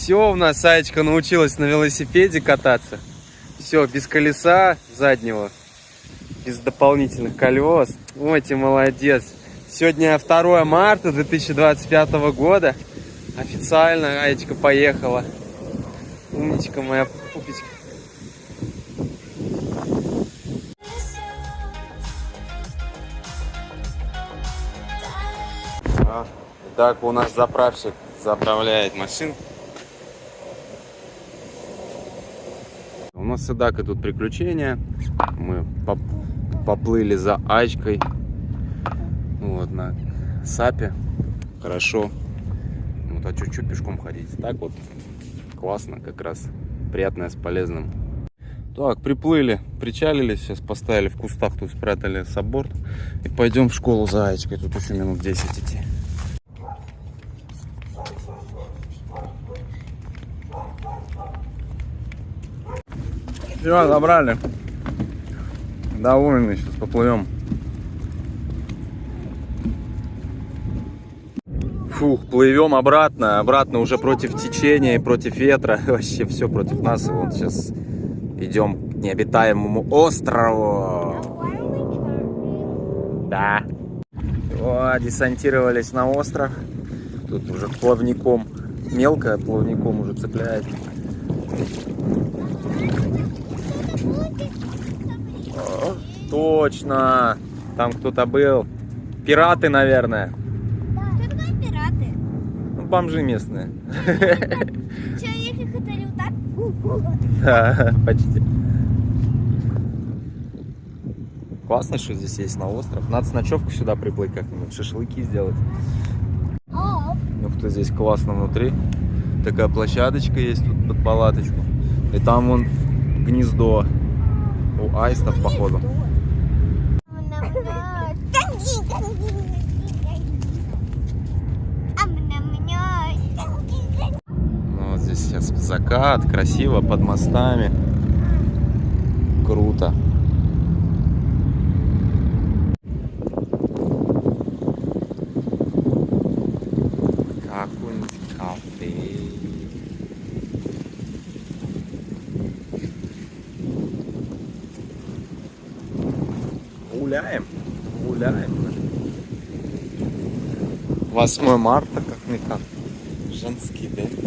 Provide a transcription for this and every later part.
Все, у нас Аечка научилась на велосипеде кататься. Все, без колеса заднего, без дополнительных колес. Ой, ты молодец. Сегодня 2 марта 2025 года. Официально Аечка поехала. Умничка моя пупечка. Так, у нас заправщик заправляет машину. У нас с Идакой тут приключения. Мы поплыли за Ачкой. Вот на сапе. Хорошо. Вот, а чуть-чуть пешком ходить. Так вот классно, как раз приятное с полезным. Так, приплыли, причалили, сейчас поставили в кустах, тут спрятали сабборд. И пойдем в школу за Ачкой. Тут еще минут 10 идти. Все, забрали. Довольны, сейчас поплывем. Фух, плывем обратно. Обратно уже против течения и против ветра. Вообще все против нас. И вот сейчас идем к необитаемому острову. Да. О, десантировались на остров. Тут уже плавником. Мелко плавником уже цепляет. О, точно. Там кто-то был. Пираты, наверное. Бомжи местные. Человек хотели вот так? Да, почти. Классно, что здесь есть на остров. Надо с ночевку сюда приплыть как-нибудь, шашлыки сделать. Ух ты, здесь классно внутри. Такая площадочка есть тут под палаточку. И там вон гнездо у аистов, походу. Сейчас закат, красиво, под мостами. Круто. Какой-нибудь кафе. Гуляем. Гуляем. 8 марта, как-никак. Женский день.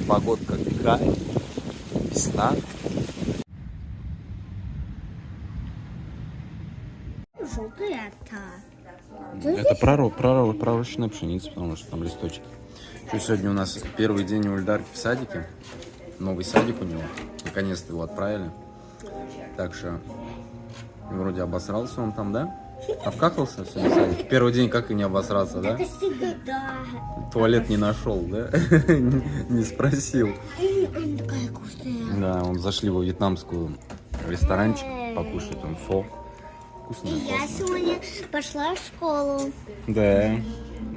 Погодка какая, весна. Это пророщенная пшеница, потому что там листочки. Что сегодня у нас первый день у Ильдарки в садике. Новый садик у него. Наконец-то его отправили. Так что вроде обосрался он там, да? Обкакался все в садике. Первый день как и не обосраться, да? Туалет не нашел, да? Не спросил. Да, он зашли во вьетнамскую ресторанчик покушать, он фо. Вкусное, Я сегодня пошла в школу. Да,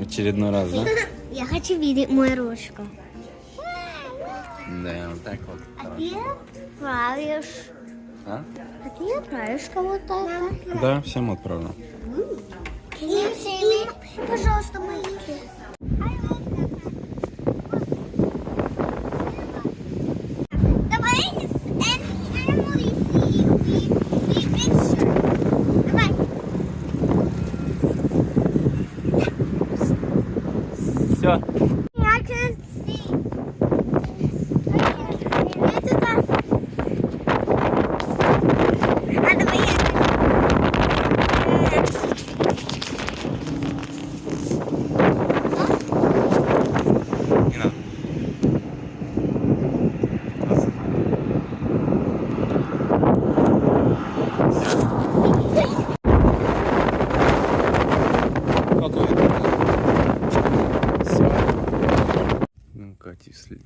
очередной раз, да? Я хочу видеть мою ручку. Да, вот так вот. А ты отправишь? А ты отправишь кого-то? Да, всем отправлю. Пожалуйста, мои. Все.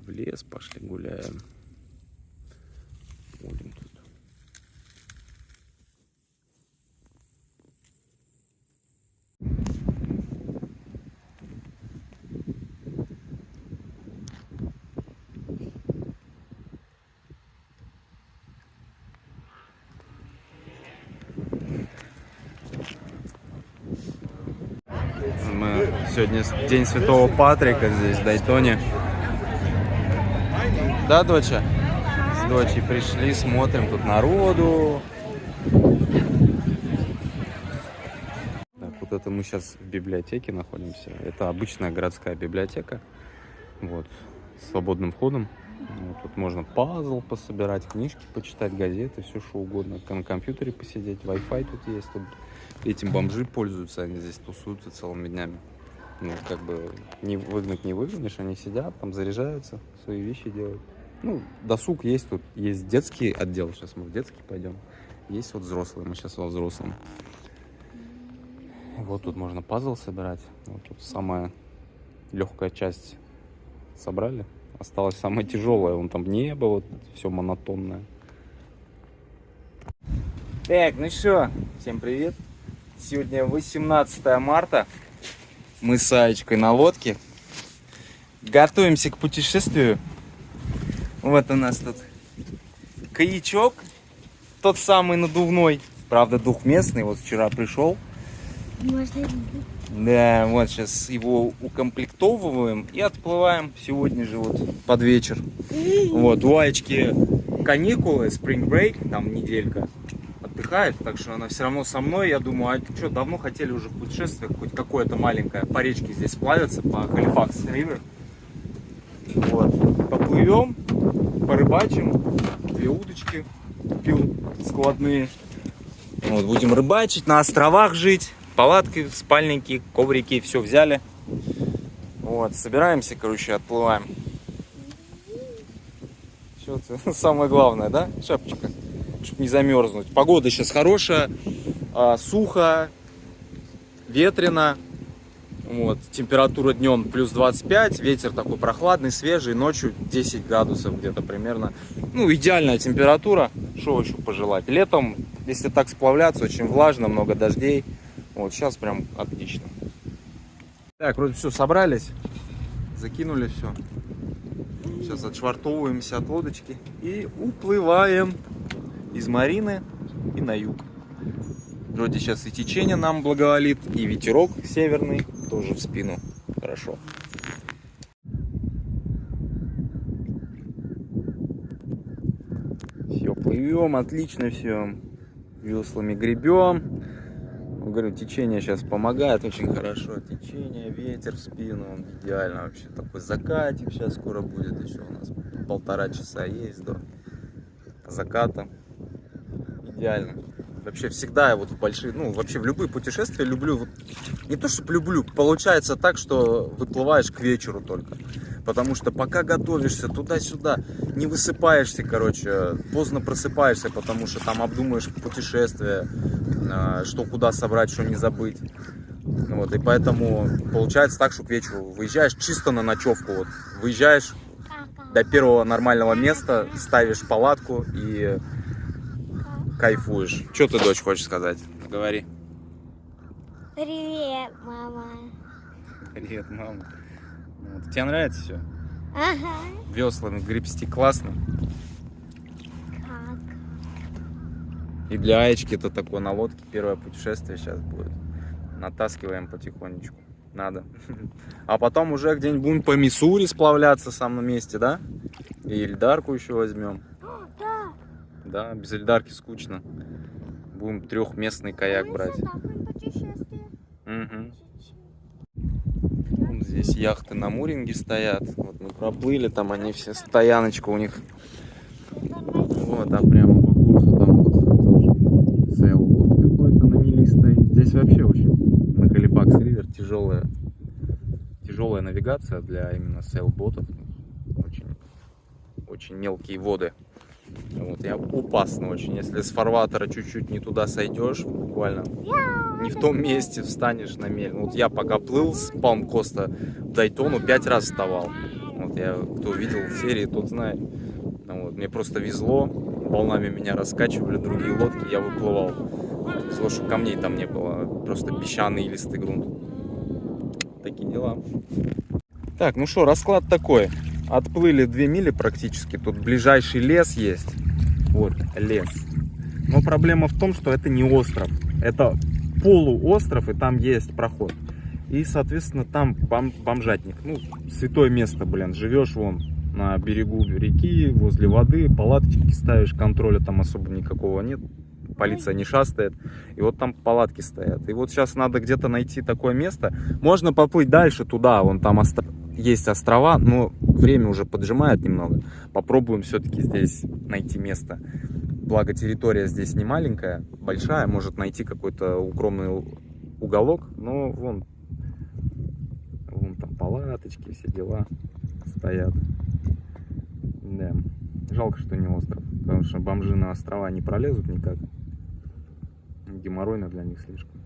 В лес пошли гуляем. Будем тут. сегодня день Святого Патрика здесь, в Дайтоне. Да, доча? С дочей пришли, смотрим, тут народу. Так, вот это мы сейчас в библиотеке находимся. Это обычная городская библиотека. Вот, с свободным входом. Вот, тут можно пазл пособирать, книжки почитать, газеты, все что угодно. На компьютере посидеть, Wi-Fi тут есть. Тут этим бомжи пользуются, они здесь тусуются целыми днями. Ну, как бы не выгнать не выгонишь, они сидят, там заряжаются, свои вещи делают. Ну, досуг есть тут, есть детский отдел, сейчас мы в детский пойдем. Есть вот взрослый, мы сейчас во взрослом. Вот тут можно пазл собирать. Вот тут самая легкая часть собрали. Осталось самое тяжелое, вон там небо, вот все монотонное. Так, ну что, всем привет. Сегодня 18 марта. Мы с Аечкой на лодке. Готовимся к путешествию. Вот у нас тут каячок. Тот самый надувной. Правда, двухместный. Вот вчера пришел. Можно видеть. Да, вот сейчас его укомплектовываем и отплываем сегодня же вот под вечер. Вот, у Аечки каникулы, spring break, там неделька отдыхает, так что она все равно со мной. Я думаю, а что, давно хотели уже в путешествие, хоть какое-то маленькое, по речке здесь сплавиться, по Halifax River. Вот, поплывем, порыбачим, 2 удочки купил складные. Вот, будем рыбачить, на островах жить. Палатки, спальники, коврики, все взяли. Вот, собираемся, короче, отплываем. Что это самое главное, да? Шапочка, чтобы не замерзнуть. Погода сейчас хорошая, сухо, ветрено. Вот, температура днем плюс 25, ветер такой прохладный, свежий, ночью 10 градусов где-то примерно. Ну, идеальная температура, что еще пожелать. Летом, если так сплавляться, очень влажно, много дождей. Вот сейчас прям отлично. Так, вроде все, собрались, закинули все. Сейчас отшвартовываемся от лодочки и уплываем из Марины и на юг. Вроде сейчас и течение нам благоволит, и ветерок северный тоже в спину. Хорошо. Все, плывем, отлично все. Веслами гребем. Говорю, течение сейчас помогает очень хорошо. Течение, ветер в спину, идеально вообще. Такой закатик сейчас скоро будет. Еще у нас 1,5 часа есть до заката. Идеально. Вообще всегда я вот в большие, ну вообще в любые путешествия люблю, вот, не то чтобы люблю, получается так, что выплываешь к вечеру только. Потому что пока готовишься туда-сюда, не высыпаешься, короче, поздно просыпаешься, потому что там обдумаешь путешествие, что куда собрать, что не забыть. Вот, и поэтому получается так, что к вечеру выезжаешь чисто на ночевку. Вот, выезжаешь до первого нормального места, ставишь палатку и кайфуешь. Что ты, дочь, хочешь сказать? Говори. Привет, мама. Привет, мама. Вот. Тебе нравится все? Ага. Веслами гребсти классно. Как? И для Аечки это такое на лодке первое путешествие сейчас будет. Натаскиваем потихонечку. Надо. А потом уже где-нибудь будем по Миссури сплавляться в самом месте, да? И Ильдарку еще возьмем. Да. Да, без Ильдарки скучно. Будем 3-местный каяк брать. Угу. Вон здесь яхты на муринге стоят. Вот мы проплыли, там они все, стояночка у них. Вот, а прямо по курсу там вот тоже сейлбот какой-то на мели стоит. Здесь вообще очень на Halifax River тяжелая навигация для именно сейлботов. Очень мелкие воды. Вот, я опасно очень. Если с фарватера чуть-чуть не туда сойдешь, буквально не в том месте встанешь на мель. Вот я пока плыл с Палм-Коста в Дайтону 5 раз вставал. Вот я, кто видел серии, тот знает. Вот, мне просто везло. Волнами меня раскачивали другие лодки, я выплывал. Везло, что камней там не было. Просто песчаный и листый грунт. Такие дела. Так, ну что, расклад такой. Отплыли 2 мили практически. Тут ближайший лес есть. Вот, лес. Но проблема в том, что это не остров. Это полуостров, и там есть проход. И, соответственно, там бомжатник. Ну, святое место, блин. Живешь вон на берегу реки, возле воды, палаточки ставишь, контроля там особо никакого нет. Полиция не шастает. И вот там палатки стоят. И вот сейчас надо где-то найти такое место. Можно поплыть дальше туда, вон там есть острова, но время уже поджимает немного. Попробуем все-таки здесь найти место. Благо территория здесь не маленькая, большая, может найти какой-то укромный уголок. Но вон там палаточки, все дела стоят. Да. Жалко, что не остров, потому что бомжи на острова не пролезут никак. Геморройно для них слишком.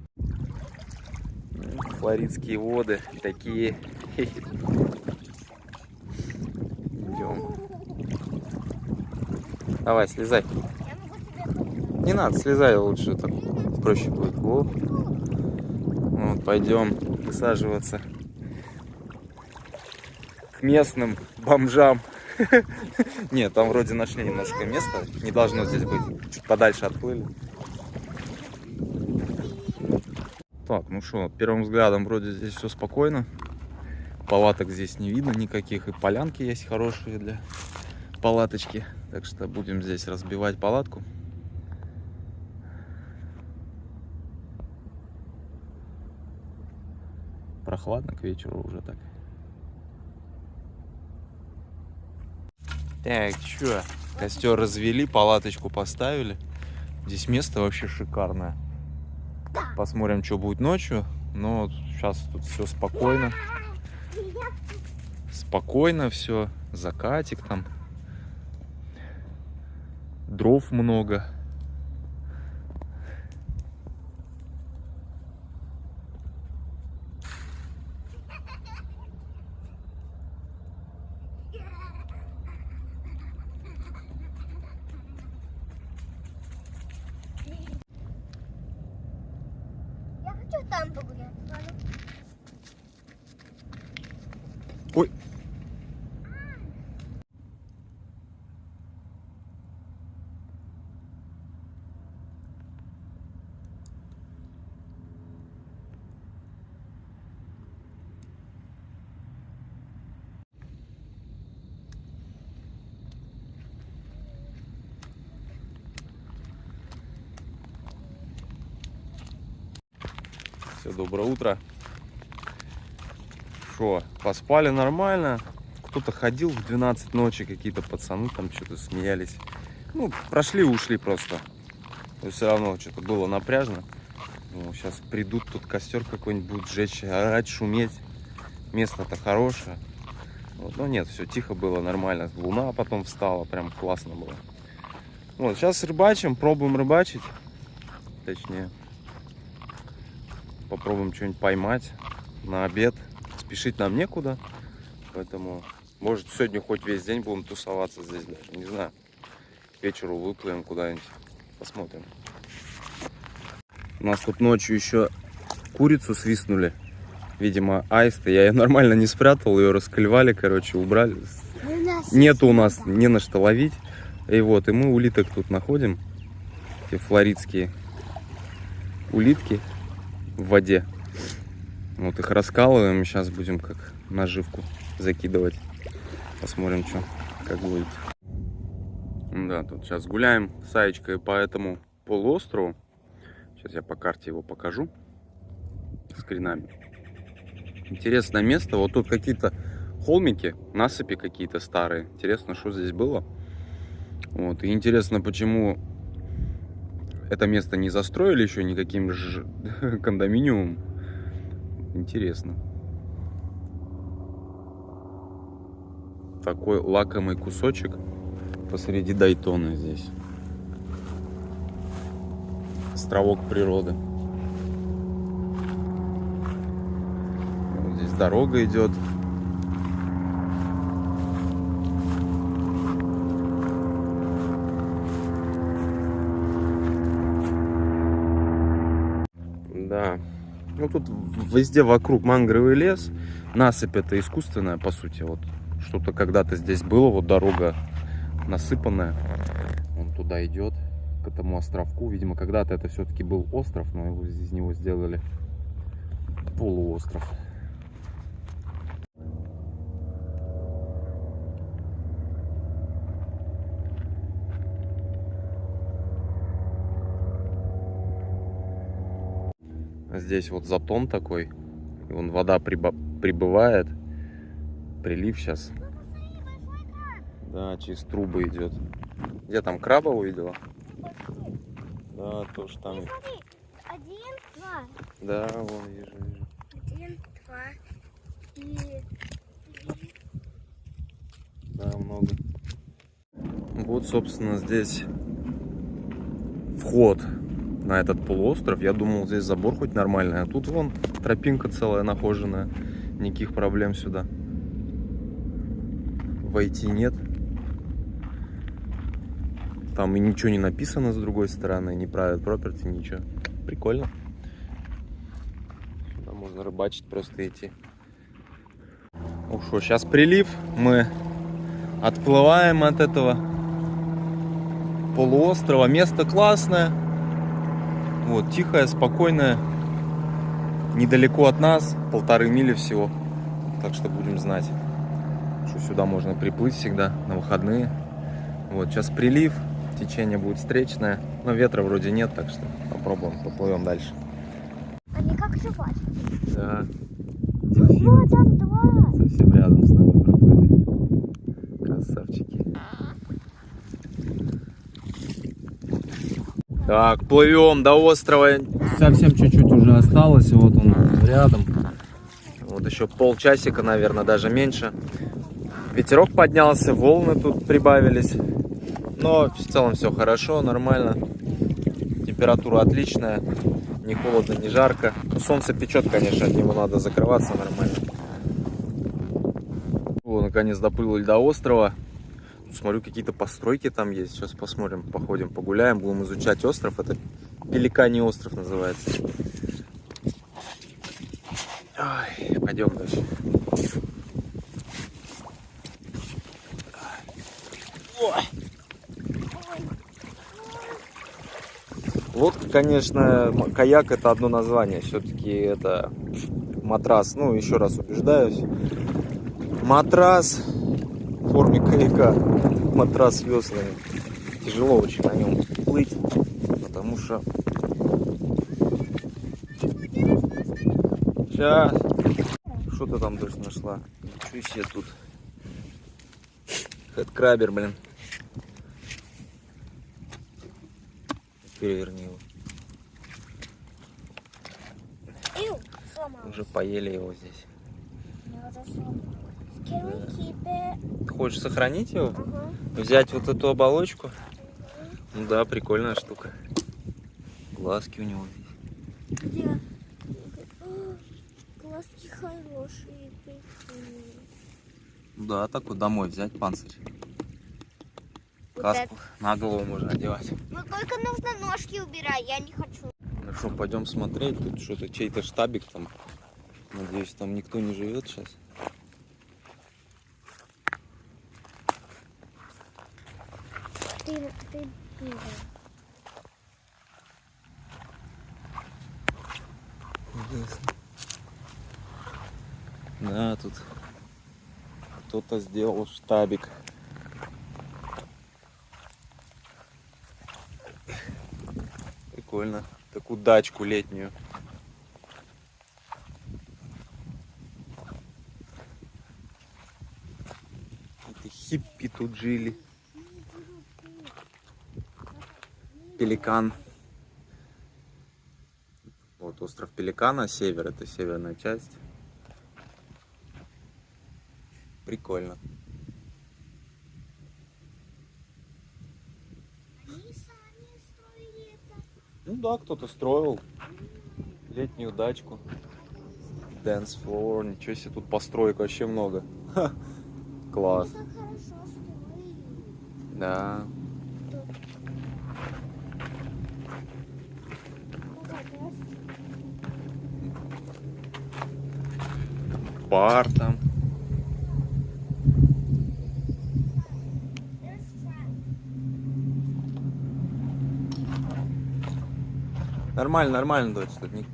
Флоридские воды такие. Идем. Давай, слезай. Не надо, слезай лучше, так проще будет. Вот, пойдем высаживаться к местным бомжам. Нет, там вроде нашли немножко места. Не должно здесь быть. Чуть подальше отплыли. Так, ну что, первым взглядом вроде здесь все спокойно. Палаток здесь не видно никаких. И полянки есть хорошие для палаточки. Так что будем здесь разбивать палатку. Прохладно к вечеру уже так. Так, что? Костер развели, палаточку поставили. Здесь место вообще шикарное. Посмотрим, что будет ночью. Но сейчас тут все спокойно. Спокойно все. Закатик там. Дров много. Я хочу там погулять. Ой. Все, доброе утро. Шо, поспали нормально. Кто-то ходил в 12 ночи, какие-то пацаны там что-то смеялись. Ну, прошли и ушли просто. Но все равно что-то было напряжно. Ну, сейчас придут, тут костер какой-нибудь будет жечь, орать, шуметь. Место-то хорошее. Вот, но нет, все тихо было, нормально. Луна потом встала, прям классно было. Вот, сейчас рыбачим, пробуем рыбачить. Точнее, попробуем что-нибудь поймать на обед. Спешить нам некуда. Поэтому, может, сегодня хоть весь день будем тусоваться здесь. Даже не знаю. К вечеру выплывем куда-нибудь. Посмотрим. У нас тут ночью еще курицу свистнули. Видимо, аисты. Я ее нормально не спрятал. Ее расклевали, короче, убрали. Нету у нас не на что ловить. И вот, и мы улиток тут находим. Эти флоридские улитки в воде. Вот их раскалываем. Сейчас будем как наживку закидывать. Посмотрим, что, как будет. Да, тут сейчас гуляем с Аечкой по этому полуострову. Сейчас я по карте его покажу. Скринами. Интересное место. Вот тут какие-то холмики, насыпи какие-то старые. Интересно, что здесь было. Вот. И интересно, почему это место не застроили еще никаким же кондоминиумом. Интересно. Такой лакомый кусочек посреди Дайтона здесь. Островок природы. Вот здесь дорога идет. Да. Ну тут везде вокруг мангровый лес. Насыпь это искусственная, по сути. Вот что-то когда-то здесь было. Вот дорога насыпанная. Он туда идет, к этому островку. Видимо, когда-то это все-таки был остров, но его из него сделали полуостров. Здесь вот затон такой, и вон вода прибывает, прилив сейчас. Да, через трубы идет. Где там краба увидела? Да, тоже там. Смотри, 1, 2. Да, вон вижу. 1, 2 и... Да, много. Вот, собственно, здесь вход на этот полуостров. Я думал, здесь забор хоть нормальный, а тут вон тропинка целая нахоженная. Никаких проблем сюда войти нет. Там и ничего не написано с другой стороны, ни private property, ничего. Прикольно. Сюда можно рыбачить, просто идти. Ну что, сейчас прилив. Мы отплываем от этого полуострова. Место классное. Вот, тихое, спокойное. Недалеко от нас, 1,5 мили всего. Так что будем знать, что сюда можно приплыть всегда на выходные. Вот, сейчас прилив. Течение будет встречное. Но ветра вроде нет, так что попробуем, поплывем дальше. Они как жевать. Да. Вот там 2. Совсем рядом с нами проплыли. Красавчики. Так, плывем до острова. Совсем чуть-чуть уже осталось. Вот он рядом. Вот еще полчасика, наверное, даже меньше. Ветерок поднялся, волны тут прибавились. Но в целом все хорошо, нормально. Температура отличная. Ни холодно, ни жарко. Ну, солнце печет, конечно, от него надо закрываться нормально. Вот, наконец доплыли до острова. Смотрю, какие-то постройки там есть. Сейчас посмотрим, походим, погуляем, будем изучать остров. Это Пеликаний остров называется. Ой, пойдем дальше. Ой. Лодка, конечно, каяк это одно название. Все-таки это матрас. Ну, еще раз убеждаюсь. Матрас в форме каяка. Матрас с веслами. Тяжело очень на нем плыть, потому что... Сейчас. Что ты там дождь нашла? Ничего себе тут. Хэдкрабер, блин. Переверни его. Ил, сломал. Уже поели его здесь. Ты хочешь сохранить его? Взять вот эту оболочку? Ну да, прикольная штука. Глазки у него здесь. Где? Глазки хорошие. Такие. Да, так вот домой взять панцирь. Вот Каску на голову можно одевать. Ну только нужно ножки убирать, я не хочу. Ну что, пойдем смотреть. Тут что-то чей-то штабик там. Надеюсь, там никто не живет сейчас. Ты Да, тут кто-то сделал штабик. Прикольно. Такую дачку летнюю. Это хиппи тут жили. Пеликан. Вот остров Пеликана, север, это северная часть. Прикольно. Они сами строили это. Ну да, кто-то строил летнюю дачку. Dance floor, ничего себе, тут построек вообще много. Ха, класс. Так хорошо строили. Да. Бар там. Нормально, нормально, дочь, тут не...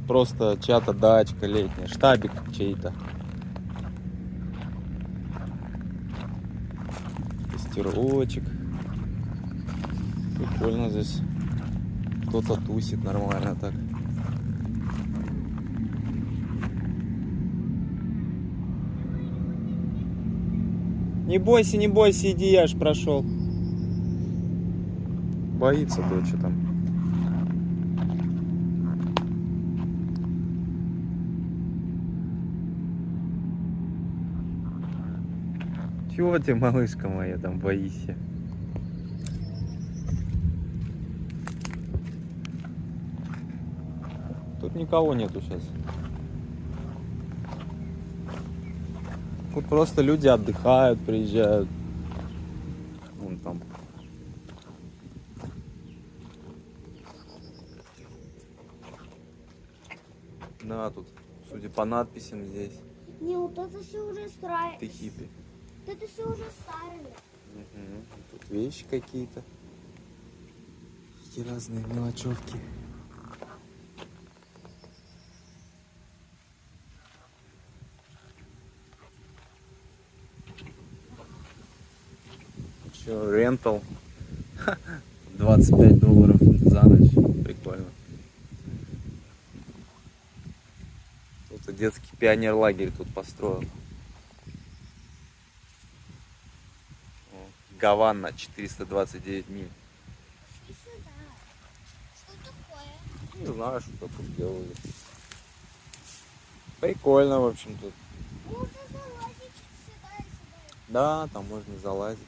просто чья-то дачка летняя, штабик чей-то. Костерочек. Прикольно здесь. Кто-то тусит нормально так. Не бойся, иди, я ж прошел. Боится дочь там. Чего ты, малышка моя, там боишься? Тут никого нету сейчас. Тут просто люди отдыхают, приезжают. Вон там. Да, тут, судя по надписям здесь, Не, вот это все уже старое. ты хиппи. Это все уже старое. Мгм. Тут вещи какие-то. Такие разные мелочевки. Еще рентал. $25 за ночь. Прикольно. Тут и детский пионер-лагерь тут построил. О, Гавана, 429 миль. И сюда. Что такое? Не знаю, что тут делали. Прикольно, в общем, тут. Можно залазить сюда и сюда. Да, там можно залазить.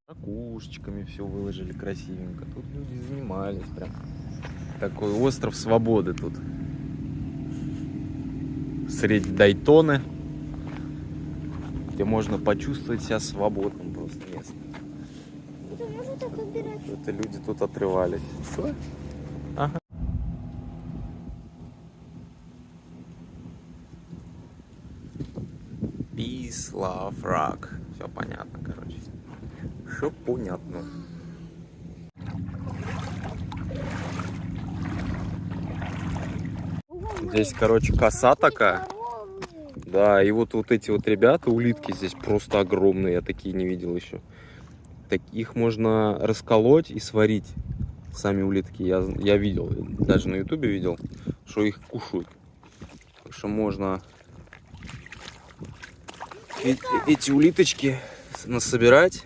Ракушечками все выложили красивенько. Тут люди занимались прям. Такой остров свободы тут. Средь Дайтоны. Где можно почувствовать себя свободным просто место. Это можно так убирать? Это люди тут отрывались. Что? Ага. Peace, love, rock. Все понятно, короче. Все понятно. Здесь, короче, коса такая. Да, и вот эти вот ребята, улитки здесь просто огромные, я такие не видел еще. Их можно расколоть и сварить, сами улитки. Я видел, даже на ютубе видел, что их кушают. Так что можно эти улиточки насобирать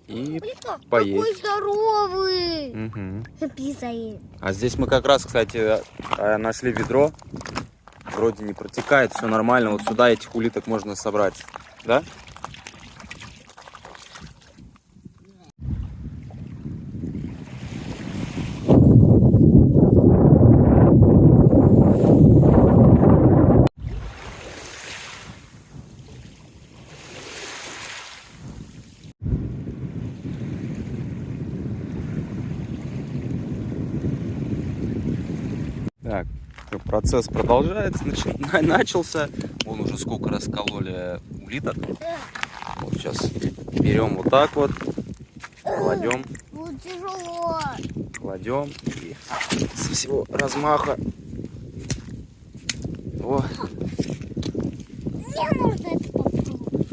и поесть. Какой здоровый! Угу. Писает. А здесь мы как раз, кстати, нашли ведро. Вроде не протекает, все нормально. Вот сюда этих улиток можно собрать. Да? Так, процесс продолжается, начался. Вон уже сколько раскололи улиток. Вот сейчас берем вот так вот, кладем, Будет тяжело. кладем и со всего размаха. О, Мне нужно это попробовать.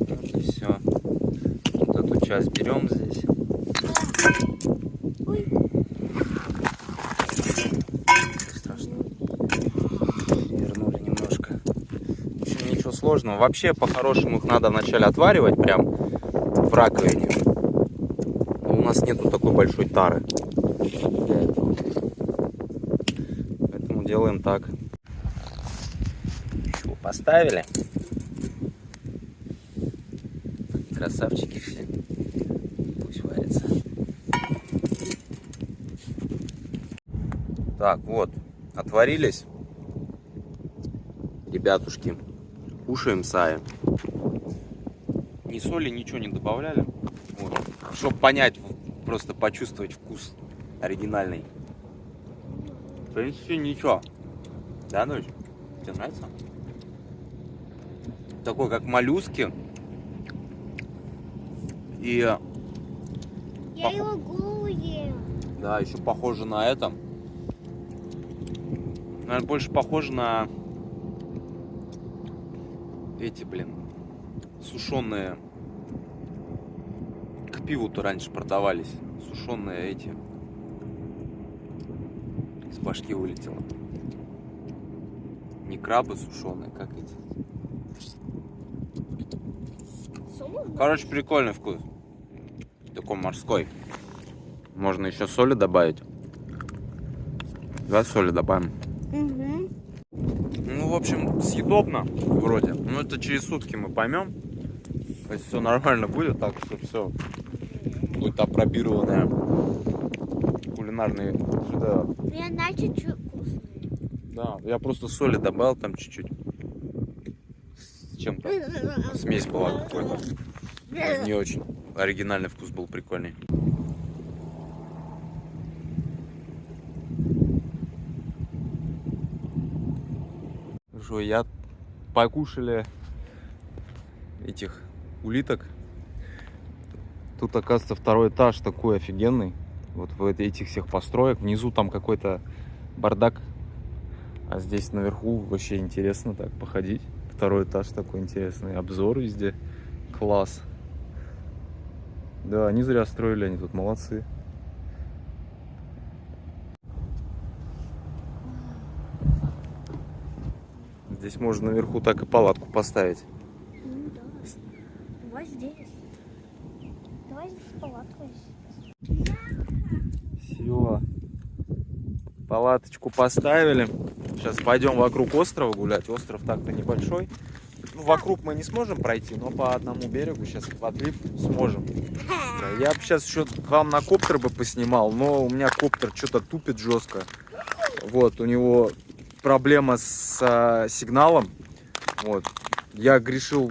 вот и все. Вот эту часть берем здесь. Ой. Страшно. Вернули немножко. В общем, ничего сложного. Вообще, по-хорошему, их надо вначале отваривать прям в раковине. Но у нас нету такой большой тары для этого. Поэтому делаем так. Чего, поставили? Красавчики все. Пусть варится. Так, вот, отварились. Ребятушки, кушаем саи. Ни соли, ничего не добавляли. Вот. Чтобы понять, просто почувствовать вкус оригинальный. В принципе, ничего. Да, дочь? Тебе нравится? Такой, как моллюски. И Я его голову ем. Да, еще похоже на это. Наверное, больше похоже на эти, блин, сушеные. К пиву-то раньше продавались. Сушеные эти. Из башки вылетело. Не крабы сушеные, как эти. Короче, прикольный вкус. Такой морской. Можно еще соли добавить. Да, соли добавим. Угу. Ну, в общем, съедобно вроде. Ну, это через сутки мы поймем. То есть все нормально будет, так что все будет опробированное кулинарный шедевр. Я начал чуть вкусный. Да, я просто соли добавил там чуть-чуть. С чем-то. Смесь была какой-то. Не очень. Оригинальный вкус был прикольный. Хорошо, я покушали этих улиток. Тут, оказывается, второй этаж такой офигенный. Вот в этих всех построек. Внизу там какой-то бардак. А здесь наверху вообще интересно так походить. Второй этаж такой интересный. Обзор везде. Класс. Да, не зря строили, они тут молодцы. Здесь можно наверху так и палатку поставить. Ну да. Давай здесь. Давай здесь палатку. Все. Палаточку поставили. Сейчас пойдем вокруг острова гулять. Остров так-то небольшой. Ну, вокруг мы не сможем пройти, но по одному берегу сейчас в отлив сможем. Я бы сейчас еще к вам на коптер бы поснимал, но у меня коптер что-то тупит жестко. Вот, у него проблема с сигналом. Вот. Я грешил,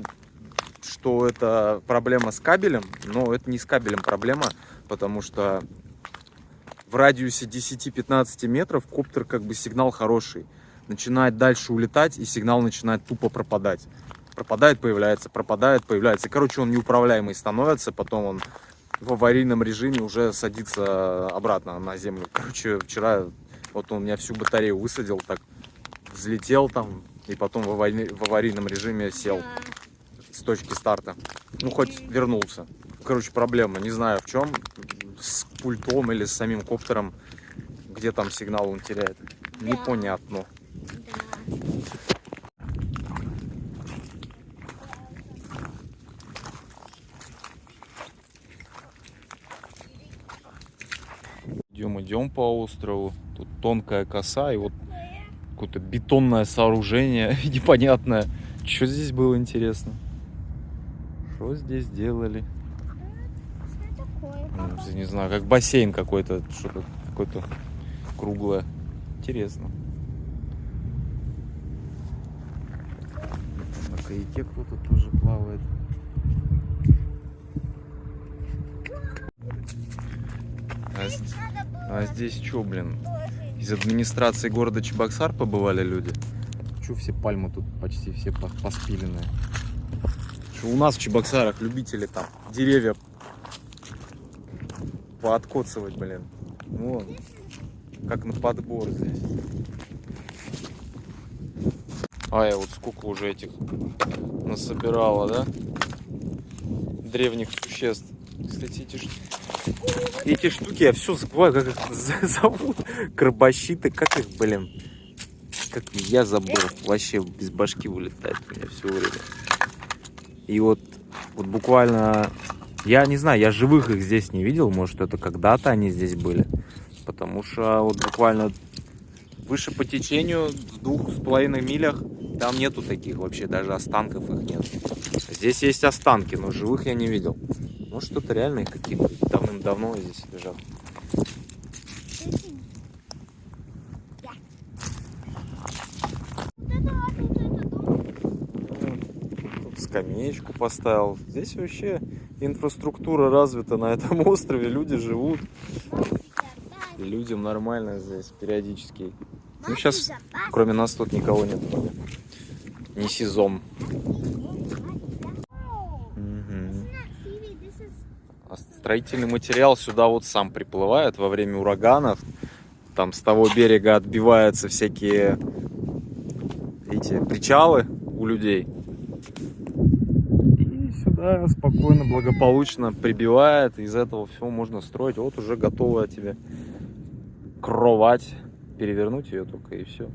что это проблема с кабелем, но это не с кабелем проблема, потому что в радиусе 10-15 метров коптер как бы сигнал хороший. Начинает дальше улетать, и сигнал начинает тупо пропадать. Пропадает, появляется, пропадает, появляется. И, короче, он неуправляемый становится, потом он в аварийном режиме уже садится обратно на землю. Короче, вчера вот он у меня всю батарею высадил, так взлетел там, и потом в аварийном режиме сел с точки старта. Ну, хоть вернулся. Короче, проблема, не знаю в чем, с пультом или с самим коптером, где там сигнал он теряет. Непонятно. Идем по острову. Тут тонкая коса и вот какое-то бетонное сооружение непонятное. Что здесь было, интересно? Что здесь делали? Что такое? Ну, не знаю, как бассейн какой-то, что-то какое-то круглое. Интересно. На каяке кто-то тоже плавает. А здесь что, блин? Из администрации города Чебоксар побывали люди? Что все пальмы тут почти все поспиленные? Что у нас в Чебоксарах любители там деревья пооткоцывать, блин. Вон, как на подбор здесь. А я вот сколько уже этих насобирала, да? Древних существ. Кстати, эти штуки, я все забываю, как их зовут. Крабощиты, как их, блин. Как я забыл. Вообще без башки вылетает у меня все время. И вот буквально, я не знаю, я живых их здесь не видел. Может, это когда-то они здесь были. Потому что вот буквально выше по течению, в 2,5 милях, там нету таких вообще, даже останков их нет. Здесь есть останки, но живых я не видел. Может, что-то реально какие-то давным-давно здесь лежат. Тут скамеечку поставил. Здесь вообще инфраструктура развита на этом острове. Люди живут. И людям нормально здесь периодически. Ну, сейчас, кроме нас, тут никого нет. Не сезон. Строительный материал сюда вот сам приплывает во время ураганов. Там с того берега отбиваются всякие эти причалы у людей. И сюда спокойно, благополучно прибивает. Из этого всего можно строить. Вот уже готовая тебе кровать. Перевернуть ее только и все.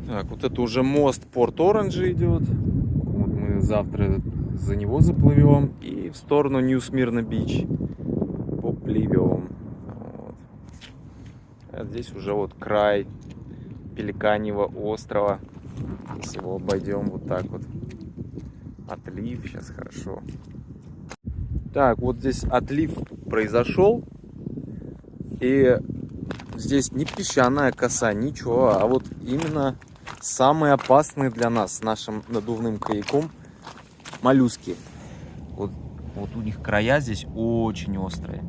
Так, вот это уже мост Порт-Оранджа идет. Вот мы завтра за него заплывем. И в сторону Нью-Смирна-Бич поплывем. Вот. А здесь уже вот край Пеликаньего острова. Если его обойдем вот так вот. Отлив, сейчас хорошо. Так, вот здесь отлив произошел. И здесь ни песчаная коса, ничего. А вот именно самые опасные для нас с нашим надувным каяком моллюски. Вот у них края здесь очень острые.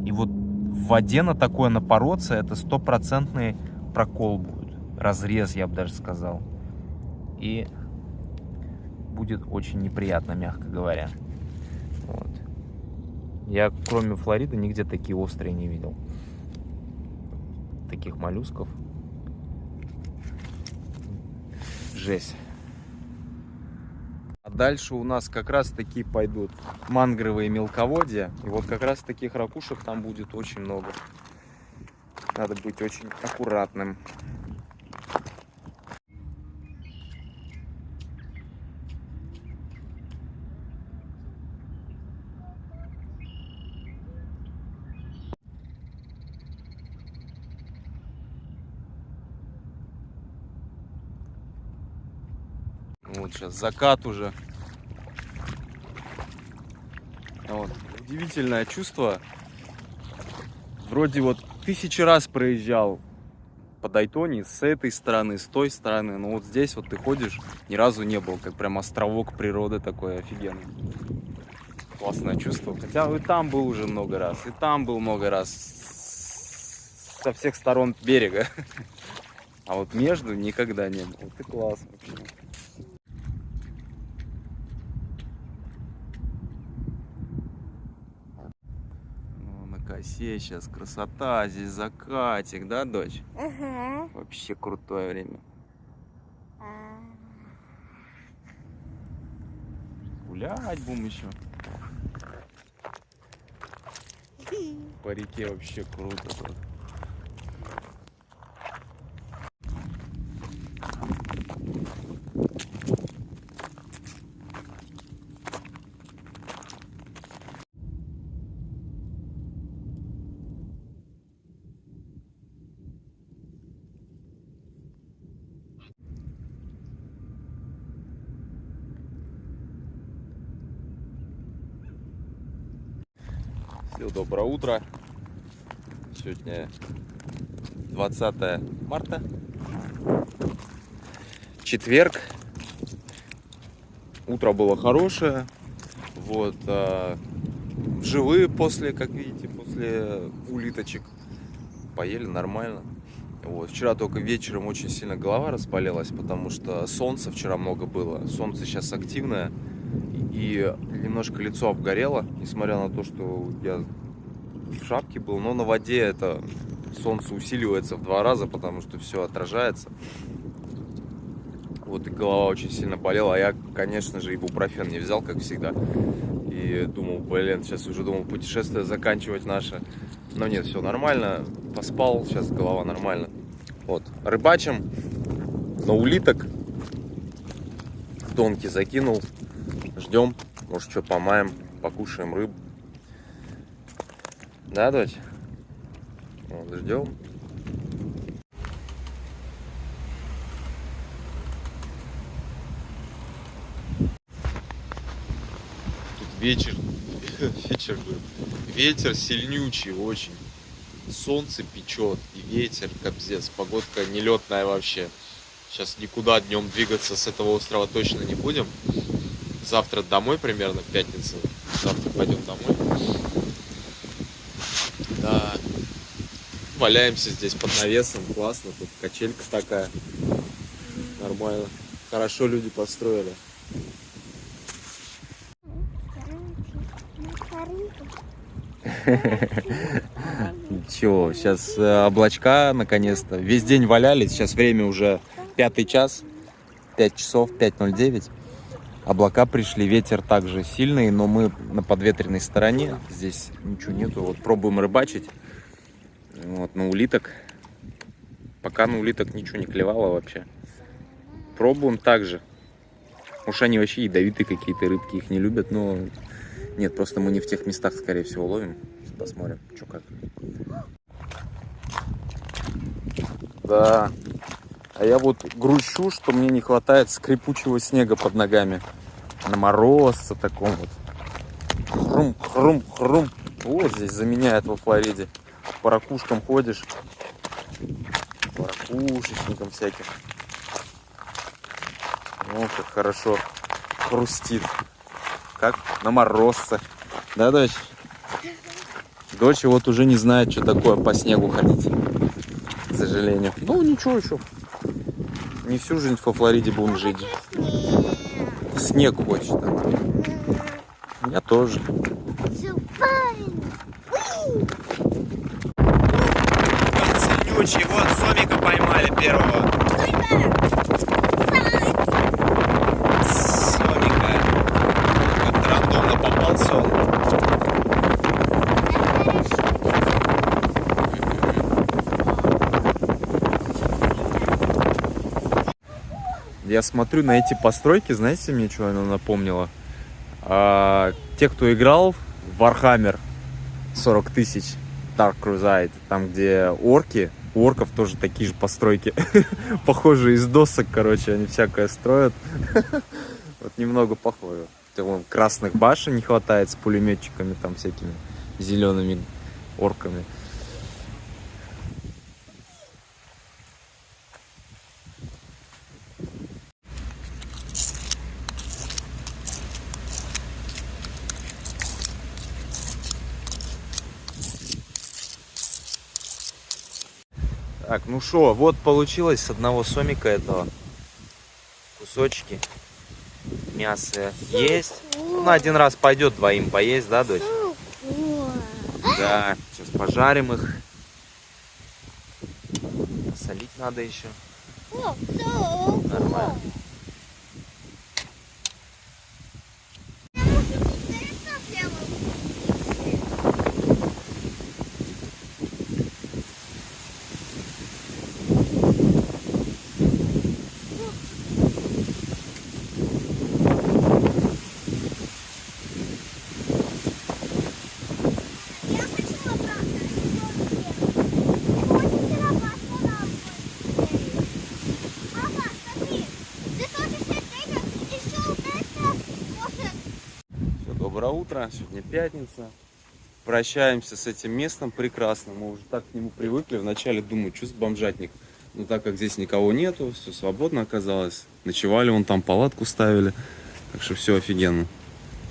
И вот в воде на такое напороться, это 100% прокол будет. Разрез, я бы даже сказал. И будет очень неприятно, мягко говоря. Вот. Я, кроме Флориды, нигде такие острые не видел. Таких моллюсков. Жесть. А дальше у нас как раз таки пойдут мангровые мелководья. И вот как раз таких ракушек там будет очень много. Надо быть очень аккуратным. Вот сейчас закат уже. Вот. Удивительное чувство. Вроде вот 1000 раз проезжал по Дайтоне с этой стороны, с той стороны. Но вот здесь вот ты ходишь, ни разу не был. Как прям островок природы такой офигенный. Классное чувство. Хотя и там был уже много раз. И там был много раз. Со всех сторон берега. А вот между никогда не было. Это классно. Косе сейчас красота, здесь закатик, да, дочь? Ага. Вообще крутое время. Гулять будем еще. По реке вообще круто тут. Всем доброе утро. Сегодня 20 марта. Четверг. Утро было хорошее. Вот. Живые после, как видите, после улиточек. Поели нормально. Вот. Вчера только вечером очень сильно голова разболелась, потому что солнца вчера много было. Солнце сейчас активное. И немножко лицо обгорело, несмотря на то, что я в шапке был. Но на воде это солнце усиливается в 2 раза, потому что все отражается. Вот и голова очень сильно болела. А я, конечно же, ибупрофен не взял, как всегда. И думал, блин, сейчас уже думал путешествие заканчивать наше. Но нет, все нормально. Поспал, сейчас голова нормально. Вот, рыбачим на улиток. Донки закинул. Ждем, может, что помаем, покушаем рыбу. Да, дочь? Вот, ждем. Тут вечер, ветер сильнючий очень. Солнце печет и ветер, капздец. Погодка нелетная вообще. Сейчас никуда днем двигаться с этого острова точно не будем. Завтра домой примерно, в пятницу. Завтра пойдем домой. Да. Валяемся здесь под навесом. Классно. Тут качелька такая. Нормально. Хорошо люди построили. Чего, сейчас облачка наконец-то. Весь день валялись, сейчас время уже 5 час, 5 часов, 5:09. Облака пришли, ветер также сильный, но мы на подветренной стороне. Здесь ничего нету, вот пробуем рыбачить. Вот, на улиток. Пока на улиток ничего не клевало вообще. Пробуем также. Уж они вообще ядовитые какие-то рыбки, их не любят, но... Нет, просто мы не в тех местах, скорее всего, ловим. Посмотрим, что как. Да. А я вот грущу, что мне не хватает скрипучего снега под ногами. На морозце таком вот. Хрум, хрум, хрум. Вот здесь заменяет во Флориде. По ракушкам ходишь. По ракушечникам всяким. О, как хорошо хрустит. Как на морозце. Да, дочь? Дочь вот уже не знает, что такое по снегу ходить. К сожалению. Ну, ничего еще. Не всю жизнь во Флориде будем жить. Снег хочет она. Я тоже. Сильнючий. Вот сомика поймали первого. Сомика. Как-то рандомно попался он. Я смотрю на эти постройки, знаете, мне что она напомнила? Те, кто играл в Warhammer 40 тысяч Dark Crusade, там где орки, у орков тоже такие же постройки, похожие из досок, короче, они всякое строят. Вот немного похоже. Красных башен не хватает с пулеметчиками, там всякими зелеными орками. Так, ну что, вот получилось с одного сомика этого. Кусочки. Мясо есть. Ну, на один раз пойдет двоим поесть, да, дочь? Да, сейчас пожарим их. Посолить надо еще. Нормально. Доброе утро, сегодня пятница. Прощаемся с этим местом прекрасным. Мы уже так к нему привыкли. Вначале думаю, что за бомжатник. Но так как здесь никого нету, все свободно оказалось. Ночевали, вон там палатку ставили. Так что все офигенно.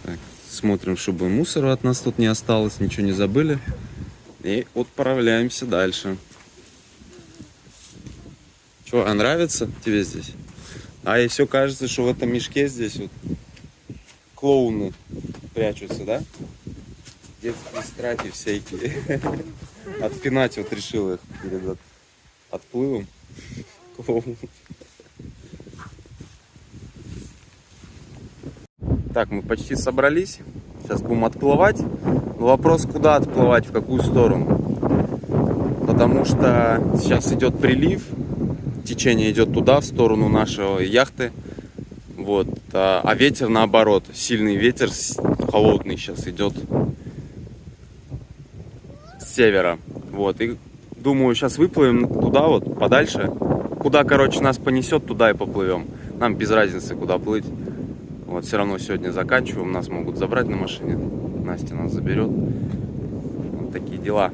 Так, смотрим, чтобы мусора от нас тут не осталось, ничего не забыли. И отправляемся дальше. Что, а нравится тебе здесь? А и все кажется, что в этом мешке здесь вот клоуны прячутся, да? Детские страхи всякие. Отпинать вот решил их перед отплывом. Клоун. Так, мы почти собрались. Сейчас будем отплывать. Но вопрос, куда отплывать, в какую сторону. Потому что сейчас идет прилив. Течение идет туда, в сторону нашей яхты. Вот. А ветер наоборот. Сильный ветер, холодный сейчас идет с севера. Вот. И думаю, сейчас выплывем туда вот, подальше. Куда, короче, нас понесет, туда и поплывем. Нам без разницы, куда плыть. Вот, все равно сегодня заканчиваем. Нас могут забрать на машине. Настя нас заберет. Вот такие дела.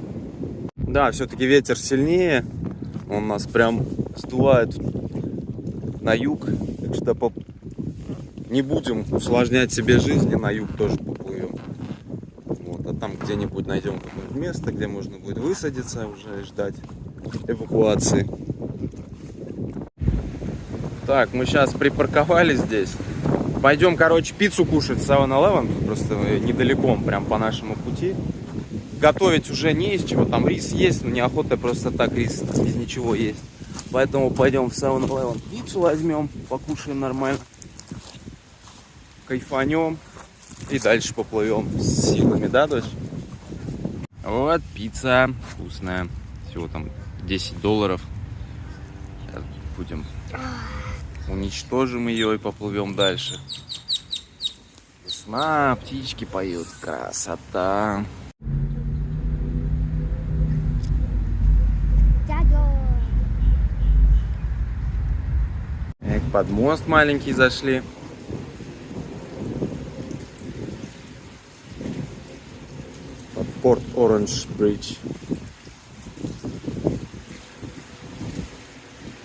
Да, все-таки ветер сильнее. Он нас прям сдувает на юг. Так что не будем усложнять себе жизнь, и на юг тоже поплывем. Вот, а там где-нибудь найдем какое-нибудь место, где можно будет высадиться уже и ждать эвакуации. Так, мы сейчас припарковались здесь. Пойдем, короче, пиццу кушать в 7-Eleven. Просто недалеко, прям по нашему пути. готовить уже не из чего. Там рис есть, но неохота просто так рис без ничего есть. Поэтому пойдем в 7-Eleven, пиццу возьмем, покушаем нормально, кайфанем и дальше поплывем с силами, да, дочь? Вот пицца вкусная. Всего там $10. Сейчас будем уничтожим ее и поплывем дальше. Весна, птички поют, красота. Дядя. Под мост маленький зашли. Под Порт Оранж Бридж.